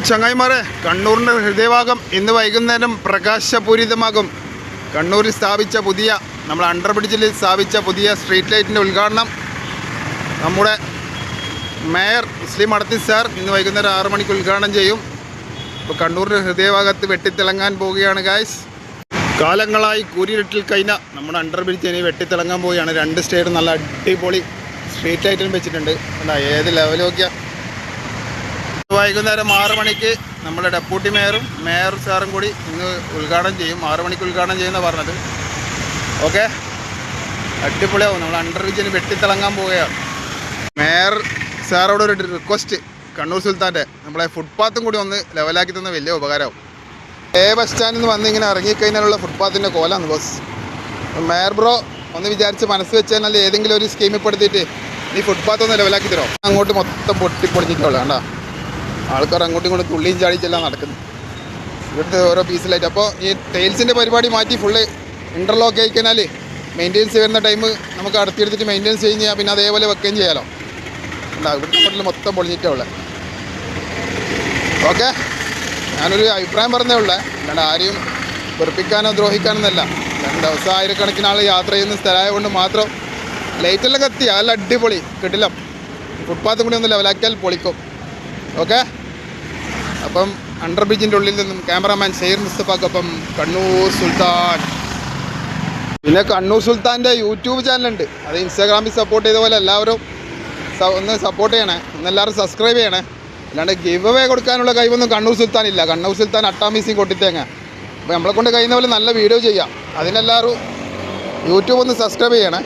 ചങ്ങായിമാരെ, കണ്ണൂരിൻ്റെ ഹൃദയഭാഗം ഇന്ന് വൈകുന്നേരം പ്രകാശപൂരിതമാകും. കണ്ണൂരിൽ സ്ഥാപിച്ച പുതിയ, നമ്മൾ അണ്ടർ ബ്രിഡ്ജിൽ സ്ഥാപിച്ച പുതിയ സ്ട്രീറ്റ് ലൈറ്റിൻ്റെ ഉദ്ഘാടനം നമ്മുടെ മേയർ മുസ്ലിം മടത്തി സാർ ഇന്ന് വൈകുന്നേരം 6 മണിക്ക് ഉദ്ഘാടനം ചെയ്യും. ഇപ്പോൾ കണ്ണൂരിൻ്റെ ഹൃദയഭാഗത്ത് വെട്ടിത്തിളങ്ങാൻ പോവുകയാണ് ഗായ്സ്. കാലങ്ങളായി കൂരിരുട്ടിൽ കഴിഞ്ഞ നമ്മുടെ അണ്ടർ ബ്രിഡ്ജ് ഇനി വെട്ടിത്തിളങ്ങാൻ പോവുകയാണ്. 2 സ്റ്റേഡ് നല്ല അടിപൊളി സ്ട്രീറ്റ് ലൈറ്റിലും വെച്ചിട്ടുണ്ട്. അല്ല ഏത് ലെവലൊക്കെയാ. വൈകുന്നേരം 6 മണിക്ക് നമ്മുടെ ഡെപ്യൂട്ടി മേയർ സാറും കൂടി ഇന്ന് ഉദ്ഘാടനം ചെയ്യും. 6 മണിക്ക് ഉദ്ഘാടനം ചെയ്യുമെന്നാണ് പറഞ്ഞത്. ഓക്കെ, അടിപൊളിയാവും. നമ്മൾ അണ്ടർ ബ്രിഡ്ജിന് വെട്ടിത്തിളങ്ങാൻ പോവുകയാണ്. മേയർ സാറോട് ഒരു റിക്വസ്റ്റ്, കണ്ണൂർ സുൽത്താൻ്റെ നമ്മളെ ഫുട്പാത്തും കൂടി ഒന്ന് ലെവലാക്കി തന്ന വലിയ ഉപകാരമാവും. ബസ് സ്റ്റാൻഡിൽ നിന്ന് വന്ന് ഇങ്ങനെ ഇറങ്ങിക്കഴിഞ്ഞാലുള്ള ഫുട്പാത്തിൻ്റെ കോലാണ് ബസ്. മേയർ ബ്രോ ഒന്ന് വിചാരിച്ച് മനസ്സ് വെച്ചാൽ ഏതെങ്കിലും ഒരു സ്കീമിൽ പെടുത്തിയിട്ട് ഈ ഫുട്പാത്ത് ഒന്ന് ലെവലാക്കി തരുമോ? അങ്ങോട്ട് മൊത്തം പൊട്ടിപ്പൊളിഞ്ഞിട്ടുള്ള കണ്ടാ ആൾക്കാർ അങ്ങോട്ടും ഇങ്ങോട്ടും തുള്ളിയും ചാടിച്ചെല്ലാം നടക്കുന്നു ഇവിടുത്തെ ഓരോ പീസിലായിട്ട്. അപ്പോൾ ഈ ടൈൽസിൻ്റെ പരിപാടി മാറ്റി ഫുള്ള് ഇൻ്റർലോക്ക് ആയി കഴിഞ്ഞാൽ മെയിൻ്റെനൻസ് വരുന്ന ടൈം നമുക്ക് അടുത്തെടുത്തിട്ട് മെയിൻ്റെനൻസ് കഴിഞ്ഞാൽ പിന്നെ അതേപോലെ വെക്കുകയും ചെയ്യാമല്ലോ. ഉണ്ടാകും ഇവിടുത്തെ ഹോട്ടലിൽ മൊത്തം പൊളിഞ്ഞിട്ടുള്ളത്. ഓക്കെ, ഞാനൊരു അഭിപ്രായം പറഞ്ഞേ ഉള്ളേ, അല്ലാണ്ട് ആരെയും വെറുപ്പിക്കാനോ ദ്രോഹിക്കാനോ എന്നല്ല. 2 ദിവസം ആയിരക്കണക്കിന് ആൾ യാത്ര ചെയ്യുന്ന സ്ഥലമായത് കൊണ്ട് മാത്രം ലൈറ്റെല്ലാം കത്തി നല്ല അടിപൊളി കിട്ടില്ല. ഫുട്പാത്തും കൂടി ഒന്ന് ലെവലാക്കിയാൽ പൊളിക്കും. ഓക്കെ, അപ്പം അണ്ടർ ബ്രിഡ്ജിൻ്റെ ഉള്ളിൽ നിന്നും ക്യാമറാമാൻ ഷെയ്ർ മുസ്തഫാക്കൊപ്പം കണ്ണൂർ സുൽത്താൻ. പിന്നെ കണ്ണൂർ സുൽത്താൻ്റെ യൂട്യൂബ് ചാനലുണ്ട്, അത് ഇൻസ്റ്റാഗ്രാമിൽ സപ്പോർട്ട് ചെയ്ത പോലെ എല്ലാവരും ഒന്ന് സപ്പോർട്ട് ചെയ്യണേ, ഒന്നെല്ലാവരും സബ്സ്ക്രൈബ് ചെയ്യണേ. അല്ലാണ്ട് ഗിവ് അവേ കൊടുക്കാനുള്ള കഴിവൊന്നും കണ്ണൂർ സുൽത്താൻ ഇല്ല. കണ്ണൂർ സുൽത്താൻ അട്ടാമീസിയും കൊട്ടിത്തേങ്ങ. അപ്പോൾ നമ്മളെ കൊണ്ട് കഴിയുന്ന പോലെ നല്ല വീഡിയോ ചെയ്യാം. അതിനെല്ലാവരും യൂട്യൂബ് ഒന്ന് സബ്സ്ക്രൈബ് ചെയ്യണേ.